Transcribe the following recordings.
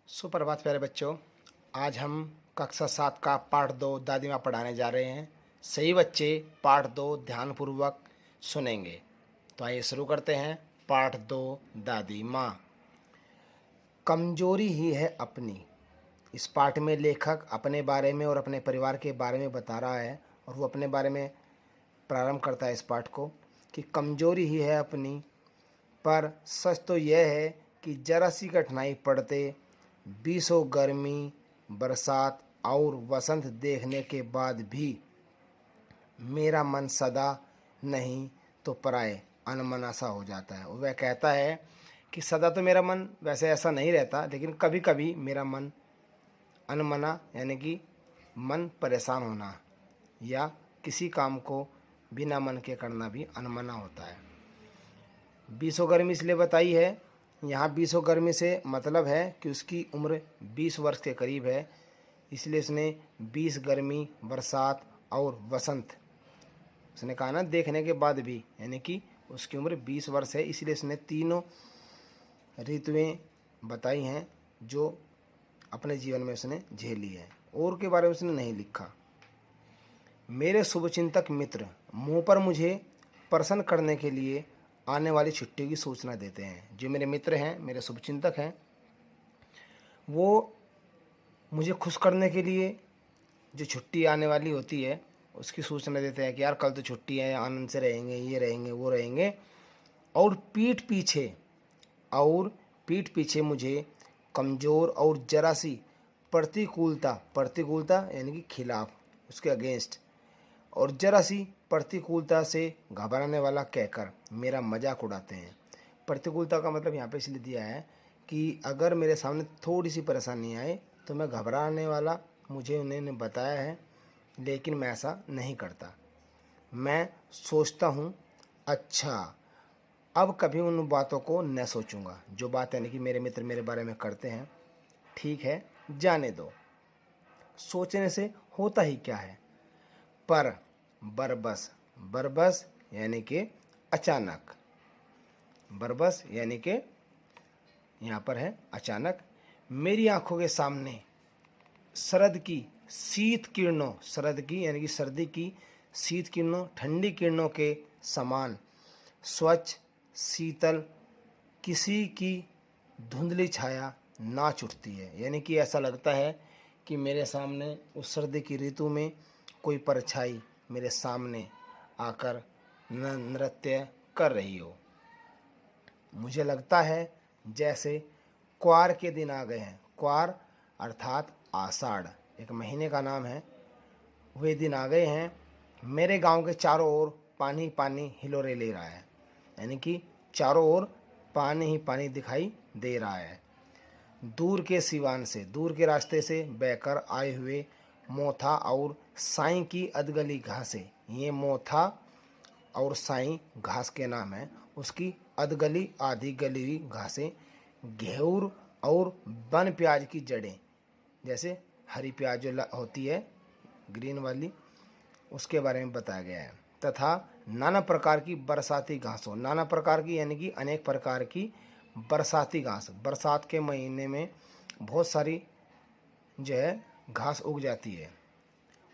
सुप्रभात प्यारे बच्चों। आज हम कक्षा 7 का पाठ 2 दादी माँ पढ़ाने जा रहे हैं। सही बच्चे पाठ 2 ध्यानपूर्वक सुनेंगे। तो आइए शुरू करते हैं। पाठ 2 दादी माँ। कमजोरी ही है अपनी। इस पाठ में लेखक अपने बारे में और अपने परिवार के बारे में बता रहा है और वो अपने बारे में प्रारंभ करता है इस पाठ को कि कमजोरी ही है अपनी, पर सच तो यह है कि जरा सी कठिनाई पड़ते बीसों गर्मी, बरसात और वसंत देखने के बाद भी मेरा मन सदा नहीं तो पराए अनमना सा हो जाता है। वह कहता है कि सदा तो मेरा मन वैसे ऐसा नहीं रहता, लेकिन कभी कभी मेरा मन अनमना यानी कि मन परेशान होना या किसी काम को बिना मन के करना भी अनमना होता है। बीसों गर्मी इसलिए बताई है, यहाँ बीसों गर्मी से मतलब है कि उसकी उम्र 20 वर्ष के करीब है, इसलिए उसने 20 गर्मी, बरसात और वसंत उसने कहा ना देखने के बाद भी, यानी कि उसकी उम्र 20 वर्ष है, इसलिए उसने तीनों ऋतुएं बताई हैं जो अपने जीवन में उसने झेली है। और के बारे में उसने नहीं लिखा। मेरे शुभचिंतक मित्र मुँह पर मुझे प्रसन्न करने के लिए आने वाली छुट्टी की सूचना देते हैं। जो मेरे मित्र हैं, मेरे शुभचिंतक हैं, वो मुझे खुश करने के लिए जो छुट्टी आने वाली होती है उसकी सूचना देते हैं कि यार कल तो छुट्टी है, आनंद से रहेंगे, ये रहेंगे, वो रहेंगे। और पीठ पीछे मुझे कमज़ोर और जरा सी प्रतिकूलता यानी कि खिलाफ, उसके अगेंस्ट और जरा सी प्रतिकूलता से घबराने वाला कहकर मेरा मजाक उड़ाते हैं। प्रतिकूलता का मतलब यहाँ पे इसलिए दिया है कि अगर मेरे सामने थोड़ी सी परेशानी आए तो मैं घबराने वाला मुझे उन्होंने बताया है, लेकिन मैं ऐसा नहीं करता। मैं सोचता हूँ अच्छा अब कभी उन बातों को न सोचूंगा जो बात यानी कि मेरे मित्र मेरे बारे में करते हैं। ठीक है, जाने दो, सोचने से होता ही क्या है। पर बरबस यानी कि अचानक, बरबस यानी कि यहाँ पर है अचानक, मेरी आंखों के सामने शरद की शीत किरणों, शरद की यानी कि सर्दी की शीत किरणों, ठंडी किरणों के समान स्वच्छ शीतल किसी की धुंधली छाया नाच उठती है। यानी कि ऐसा लगता है कि मेरे सामने उस सर्दी की ऋतु में कोई परछाई मेरे सामने आकर नृत्य कर रही हो। मुझे लगता है जैसे क्वार के दिन आ गए हैं। क्वार अर्थात आषाढ़, एक महीने का नाम है। वे दिन आ गए हैं। मेरे गांव के चारों ओर पानी पानी हिलोरे ले रहा है, यानी कि चारों ओर पानी ही पानी दिखाई दे रहा है। दूर के सिवान से, दूर के रास्ते से बहकर आए हुए मोथा और साई की अधगली घासें, ये मोथा और साई घास के नाम है। उसकी अधगली आधी गली हुई घासें, घेऊर और वन प्याज की जड़ें, जैसे हरी प्याज जो होती है ग्रीन वाली, उसके बारे में बताया गया है। तथा नाना प्रकार की बरसाती घासों, नाना प्रकार की यानी कि अनेक प्रकार की बरसाती घास, बरसात के महीने में बहुत सारी जो है घास उग जाती है।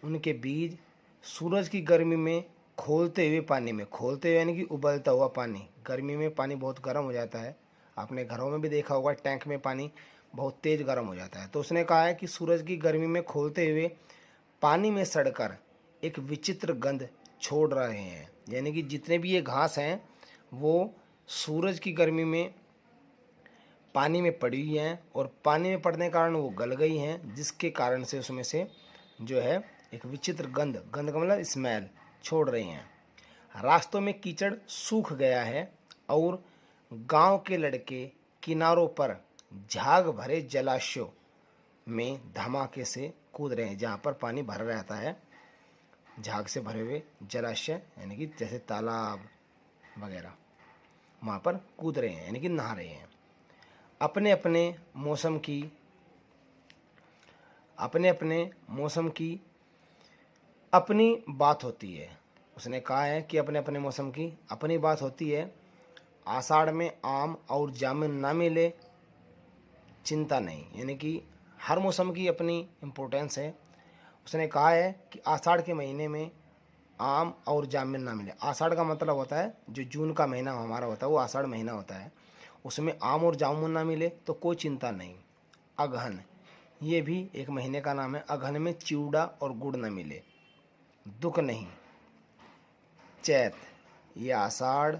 उनके बीज सूरज की गर्मी में खोलते हुए पानी में, खोलते हुए यानी कि उबलता हुआ पानी, गर्मी में पानी बहुत गर्म हो जाता है। आपने घरों में भी देखा होगा, टैंक में पानी बहुत तेज़ गर्म हो जाता है। तो उसने कहा है कि सूरज की गर्मी में खोलते हुए पानी में सड़कर एक विचित्र गंध छोड़ रहे हैं। यानी कि जितने भी ये घास हैं वो सूरज की गर्मी में पानी में पड़ी हुई हैं और पानी में पड़ने के कारण वो गल गई हैं, जिसके कारण से उसमें से जो है एक विचित्र गंध, गंध का मतलब स्मेल छोड़ रही हैं। रास्तों में कीचड़ सूख गया है और गांव के लड़के किनारों पर झाग भरे जलाशयों में धमाके से कूद रहे हैं। जहाँ पर पानी भरा रहता है, झाग से भरे हुए जलाशय यानी कि जैसे तालाब वगैरह, वहाँ पर कूद रहे हैं यानी कि नहा रहे हैं। अपने अपने मौसम की अपनी बात होती है। उसने कहा है कि अपने अपने मौसम की अपनी बात होती है। आषाढ़ में आम और जामुन ना मिले चिंता नहीं, यानी कि हर मौसम की अपनी इम्पोर्टेंस है। उसने कहा है कि आषाढ़ के महीने में आम और जामुन ना मिले। आषाढ़ का मतलब होता है जो जून का महीना हमारा होता है, वो आषाढ़ महीना होता है, उसमें आम और जामुन ना मिले तो कोई चिंता नहीं। अगहन, ये भी एक महीने का नाम है। अगहन में चिवड़ा और गुड़ न मिले, दुख नहीं। चैत, ये आषाढ़,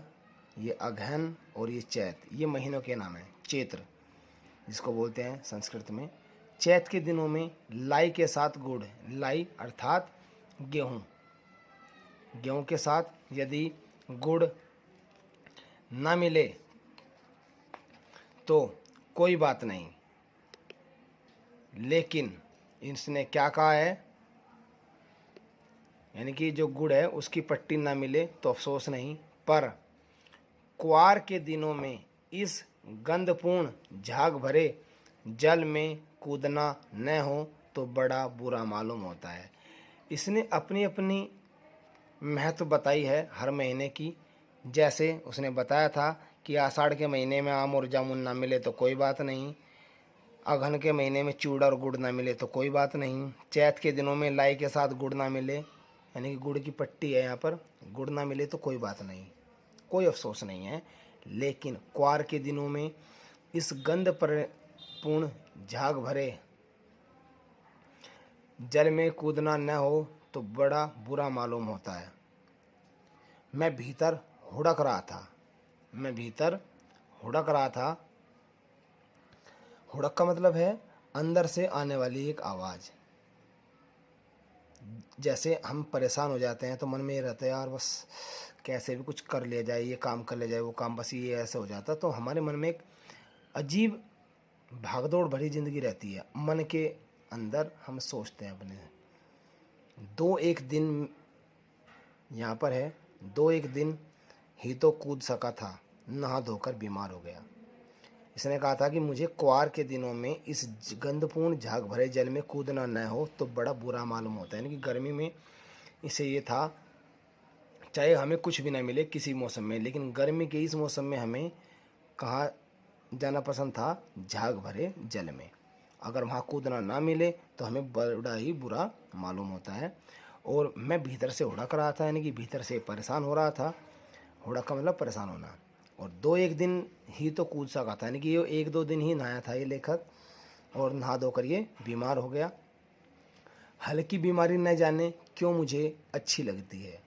ये अगहन और ये चैत, ये महीनों के नाम हैं। चैत्र जिसको बोलते हैं संस्कृत में। चैत के दिनों में लाई के साथ गुड़, लाई अर्थात गेहूँ, गेहूँ के साथ यदि गुड़ ना मिले तो कोई बात नहीं, लेकिन इसने क्या कहा है, यानी कि जो गुड़ है उसकी पट्टी ना मिले तो अफसोस नहीं, पर क्वार के दिनों में इस गंधपूर्ण झाग भरे जल में कूदना न हो तो बड़ा बुरा मालूम होता है। इसने अपनी अपनी महत्व बताई है हर महीने की। जैसे उसने बताया था कि आषाढ़ के महीने में आम और जामुन ना मिले तो कोई बात नहीं, अगहन के महीने में चूड़ा और गुड़ ना मिले तो कोई बात नहीं, चैत के दिनों में लाई के साथ गुड़ ना मिले, यानी कि गुड़ की पट्टी है यहाँ पर, गुड़ ना मिले तो कोई बात नहीं, कोई अफसोस नहीं है। लेकिन क्वार के दिनों में इस गंध पर पूर्ण झाग भरे जल में कूदना न हो तो बड़ा बुरा मालूम होता है। मैं भीतर हुड़क रहा था, मैं भीतर हुड़क रहा था। हुड़क का मतलब है अंदर से आने वाली एक आवाज़। जैसे हम परेशान हो जाते हैं तो मन में ये रहता है यार बस कैसे भी कुछ कर लिया जाए, ये काम कर लिया जाए, वो काम, बस ये ऐसे हो जाता। तो हमारे मन में एक अजीब भागदौड़ भरी ज़िंदगी रहती है। मन के अंदर हम सोचते हैं अपने, दो एक दिन यहाँ पर है, दो एक दिन ही तो कूद सका था, नहा धोकर बीमार हो गया। इसने कहा था कि मुझे क्वार के दिनों में इस गंधपूर्ण झाग भरे जल में कूदना न हो तो बड़ा बुरा मालूम होता है। यानी कि गर्मी में इसे ये था, चाहे हमें कुछ भी ना मिले किसी मौसम में, लेकिन गर्मी के इस मौसम में हमें कहाँ जाना पसंद था, झाग भरे जल में। अगर वहाँ कूदना ना मिले तो हमें बड़ा ही बुरा मालूम होता है। और मैं भीतर से हुड़क रहा था, यानी कि भीतर से परेशान हो रहा था। हुड़क का मतलब परेशान होना। और दो एक दिन ही तो कूद सका था, यानी कि ये एक दो दिन ही नहाया था ये लेखक, और नहा धोकर ये बीमार हो गया। हल्की बीमारी न जाने क्यों मुझे अच्छी लगती है।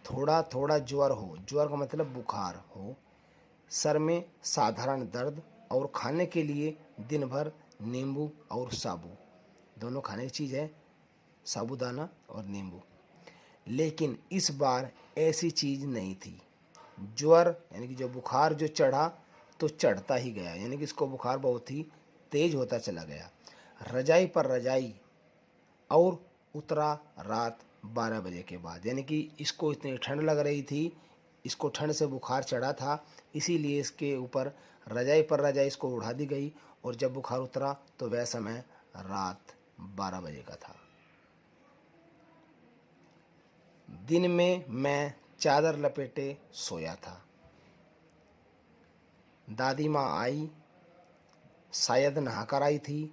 थोड़ा थोड़ा ज्वर हो, ज्वर का मतलब बुखार हो, सर में साधारण दर्द, और खाने के लिए दिन भर नींबू और साबू, दोनों खाने की चीज़ है, साबूदाना और नींबू। लेकिन इस बार ऐसी चीज़ नहीं थी। ज्वर यानी कि जो बुखार जो चढ़ा तो चढ़ता ही गया, यानी कि इसको बुखार बहुत ही तेज होता चला गया। रजाई पर रजाई और उतरा रात 12 बजे के बाद, यानी कि इसको इतनी ठंड लग रही थी, इसको ठंड से बुखार चढ़ा था, इसीलिए इसके ऊपर रजाई पर रजाई इसको उड़ा दी गई। और जब बुखार उतरा तो वह समय रात 12 बजे का था। दिन में मैं चादर लपेटे सोया था। दादी माँ आई, शायद नहाकर आई थी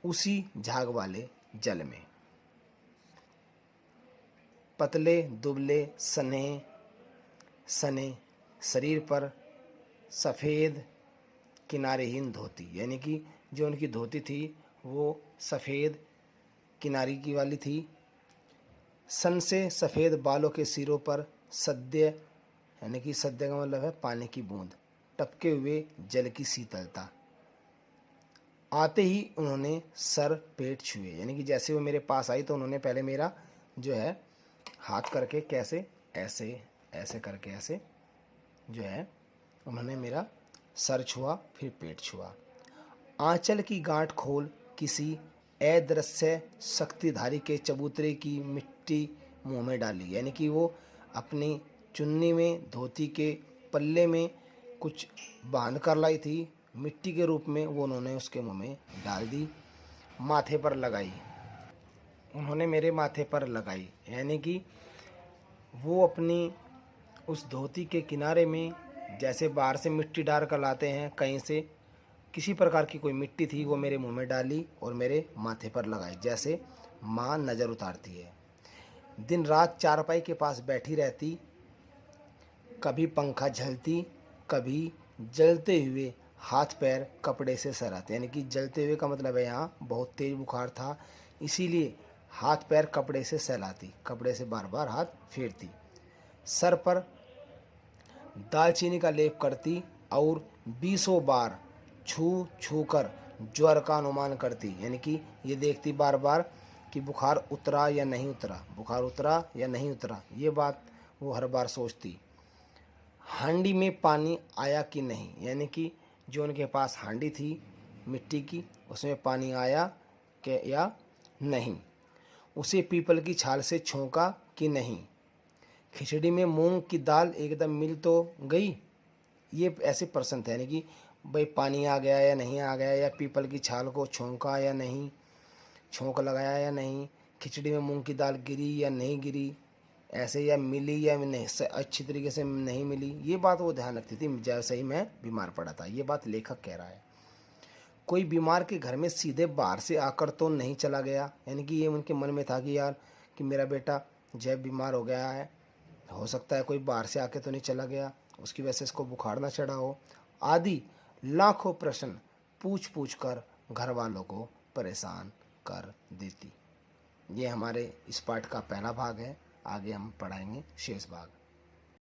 उसी झाग वाले जल में। पतले दुबले सने सने शरीर पर सफ़ेद किनारेहीन धोती, यानी कि जो उनकी धोती थी वो सफ़ेद किनारी की वाली थी। सन से सफ़ेद बालों के सिरों पर सद्य, यानी कि सद्य का मतलब है पानी की बूंद, टपके हुए जल की शीतलता। आते ही उन्होंने सर पेट छुए, यानी कि जैसे वो मेरे पास आई तो उन्होंने पहले मेरा जो है हाथ करके कैसे ऐसे ऐसे करके ऐसे जो है उन्होंने मेरा सर छुआ, फिर पेट छुआ। आंचल की गांठ खोल किसी अदृश्य शक्तिधारी के चबूतरे की मिट्टी मुंह में डाली, यानी कि वो अपनी चुन्नी में धोती के पल्ले में कुछ बांध कर लाई थी, मिट्टी के रूप में वो उन्होंने उसके मुंह में डाल दी। माथे पर लगाई, उन्होंने मेरे माथे पर लगाई, यानी कि वो अपनी उस धोती के किनारे में जैसे बाहर से मिट्टी डाल कर लाते हैं कहीं से किसी प्रकार की कोई मिट्टी थी वो मेरे मुंह में डाली और मेरे माथे पर लगाई, जैसे माँ नज़र उतारती है। दिन रात चारपाई के पास बैठी रहती, कभी पंखा झलती, कभी जलते हुए हाथ पैर कपड़े से सराते। यानी कि जलते हुए का मतलब है यहाँ बहुत तेज बुखार था, इसीलिए हाथ पैर कपड़े से सहलाती, कपड़े से बार बार हाथ फेरती। सर पर दालचीनी का लेप करती और 20 बार छू छू कर ज्वर का अनुमान करती। यानी कि ये देखती बार बार कि बुखार उतरा या नहीं उतरा, बुखार उतरा या नहीं उतरा, ये बात वो हर बार सोचती। हांडी में पानी आया कि नहीं, यानी कि जो उनके पास हांडी थी मिट्टी की, उसमें पानी आया कि या नहीं। उसे पीपल की छाल से छोंका कि नहीं। खिचड़ी में मूंग की दाल एकदम मिल तो गई। ये ऐसे प्रश्न थे, यानी कि भाई पानी आ गया या नहीं आ गया, या पीपल की छाल को छोंका या नहीं, छोंक लगाया या नहीं, खिचड़ी में मूंग की दाल गिरी या नहीं गिरी, ऐसे या मिली या नहीं, अच्छी तरीके से नहीं मिली, ये बात वो ध्यान रखती थी जैसे ही मैं बीमार पड़ा था। ये बात लेखक कह रहा है। कोई बीमार के घर में सीधे बाहर से आकर तो नहीं चला गया, यानी कि ये उनके मन में था कि यार कि मेरा बेटा जब बीमार हो गया है, हो सकता है कोई बाहर से आके तो नहीं चला गया, उसकी वजह से इसको बुखार ना चढ़ा हो, आदि लाखों प्रश्न पूछ पूछ कर घर वालों को परेशान कर देती। ये हमारे इस पाठ का पहला भाग है। आगे हम पढ़ाएंगे शेष भाग।